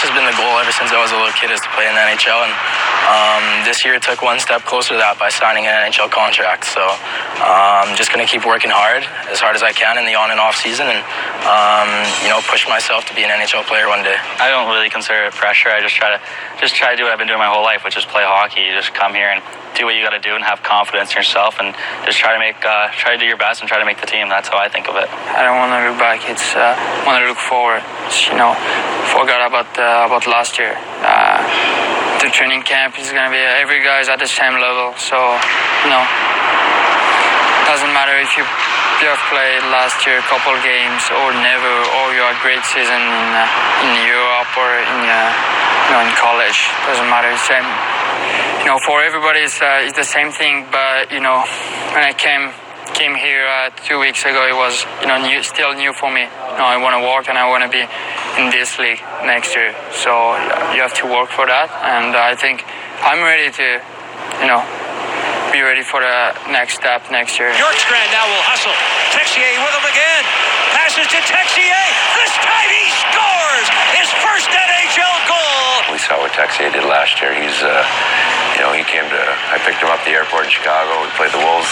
this has been the goal ever since I was a little kid, is to play in the NHL, and this year took one step closer to that by signing an NHL contract. So I'm just going to keep working hard as I can in the on and off season, and push myself to be an NHL player one day. I don't really consider it pressure. I just try to do what I've been doing my whole life, which is play hockey. You just come here and do what you got to do and have confidence in yourself, and just try to do your best and try to make the team. That's how I think of it. I don't want to look back. It's want to look forward. Forgot about last year. The training camp is gonna be every guy's at the same level. So doesn't matter if you have played last year a couple games or never, or you had a great season in Europe or in college. Doesn't matter. It's same. For everybody, it's the same thing. But when I came here 2 weeks ago, it was still new for me. I want to work and I want to be in this league next year. So you have to work for that, and I think I'm ready to be ready for the next step next year. Bjorkstrand now will hustle. Texier with him again. Passes to Texier. This time he scores his first NHL goal. We saw what Texier did last year. He's, I picked him up at the airport in Chicago. We played the Wolves.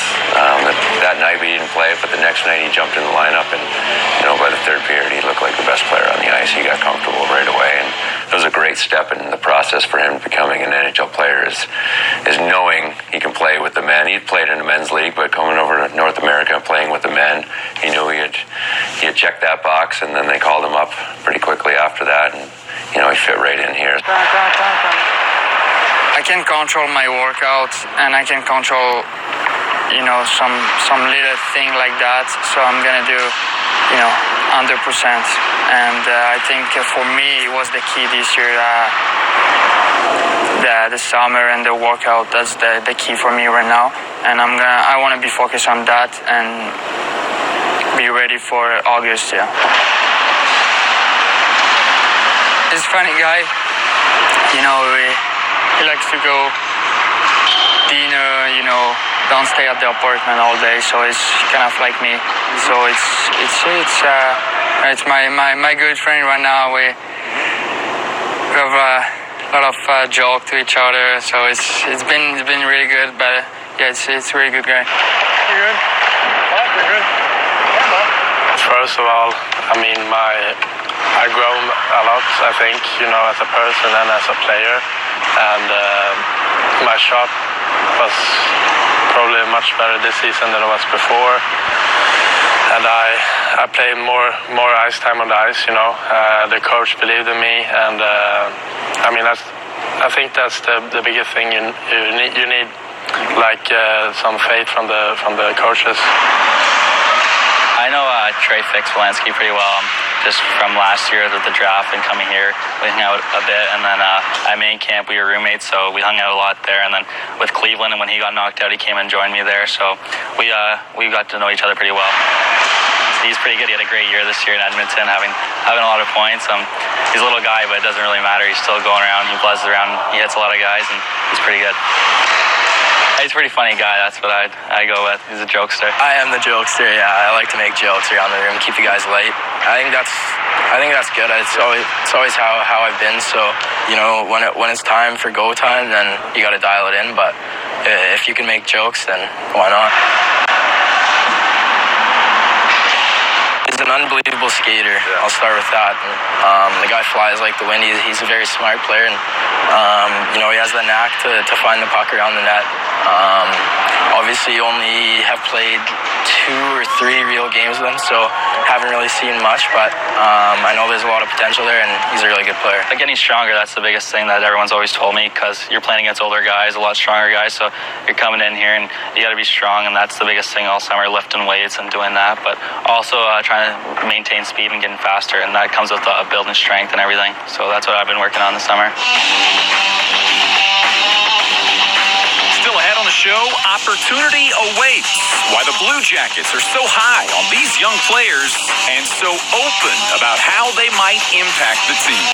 That night we didn't play, but the next night he jumped in the lineup, and by the third period he looked like the best player on the ice. He got comfortable right away, and it was a great step in the process for him becoming an NHL player. Is knowing he can play with the men. He'd played in the men's league, but coming over to North America and playing with the men, he knew he had checked that box, and then they called him up pretty quickly after that, and he fit right in here. I can control my workouts, and I can control some little thing like that. So I'm gonna do 100%, and I think for me it was the key this year. The summer and the workout, that's the key for me right now, and I want to be focused on that and be ready for August. Yeah, he's a funny guy. He likes to go dinner. Don't stay at the apartment all day. So it's kind of like me. So it's my good friend right now. We have a lot of joke to each other. So it's been really good. But yeah, it's a really good guy. You good? You're good. First of all, I grown a lot, I think, as a person and as a player, and my shot was probably much better this season than it was before, and I played more ice time on the ice. The coach believed in me, and I think that's the biggest thing you need, like some faith from the coaches. I know Trey Fix-Wolansky pretty well, just from last year with the draft and coming here. We hung out a bit, and then at main camp we were roommates, so we hung out a lot there. And then with Cleveland, and when he got knocked out, he came and joined me there. So we got to know each other pretty well. He's pretty good. He had a great year this year in Edmonton, having a lot of points. He's a little guy, but it doesn't really matter. He's still going around. He buzzes around. He hits a lot of guys, and he's pretty good. He's a pretty funny guy. That's what I go with. He's a jokester. I am the jokester. Yeah, I like to make jokes around the room, keep you guys light. I think that's good. It's always how I've been. So when it's time for go time, then you got to dial it in. But if you can make jokes, then why not? He's an unbelievable skater. I'll start with that. The guy flies like the wind. He's a very smart player, and he has the knack to find the puck around the net. Obviously, only have played 2 or 3 real games with him, so haven't really seen much. But I know there's a lot of potential there, and he's a really good player. Getting stronger, that's the biggest thing that everyone's always told me, because you're playing against older guys, a lot stronger guys, so you're coming in here and you got to be strong, and that's the biggest thing all summer, lifting weights and doing that, but also trying to maintain speed and getting faster, and that comes with building strength and everything. So that's what I've been working on this summer. Still ahead on the show, opportunity awaits. Why the Blue Jackets are so high on these young players and so open about how they might impact the team.